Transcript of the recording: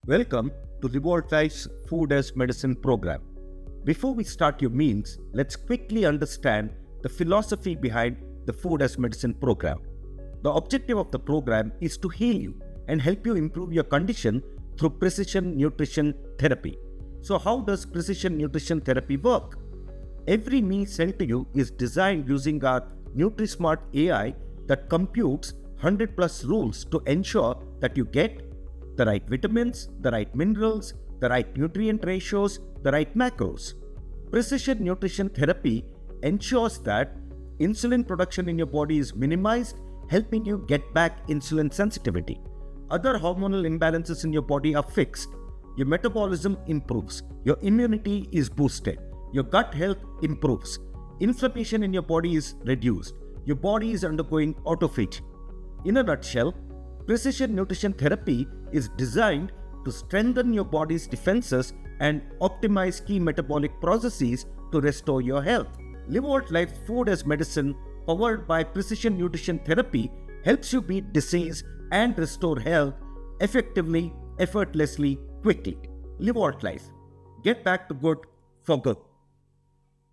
Welcome to LiveAltlife's Food as Medicine program. Before we start your meals, let's quickly understand the philosophy behind the Food as Medicine program. The objective of the program is to heal you and help you improve your condition through precision nutrition therapy. So how does precision nutrition therapy work? Every meal sent to you is designed using our NutriSmart AI that computes 100 plus rules to ensure that you get the right vitamins, the right minerals, the right nutrient ratios, the right macros. Precision nutrition therapy ensures that insulin production in your body is minimized, helping you get back insulin sensitivity. Other hormonal imbalances in your body are fixed. Your metabolism improves. Your immunity is boosted. Your gut health improves. Inflammation in your body is reduced. Your body is undergoing autophagy. In a nutshell, precision nutrition therapy is designed to strengthen your body's defenses and optimize key metabolic processes to restore your health. LiveAltlife Food as Medicine, powered by precision nutrition therapy, helps you beat disease and restore health effectively, effortlessly, quickly. LiveAltlife. Get back to good for good.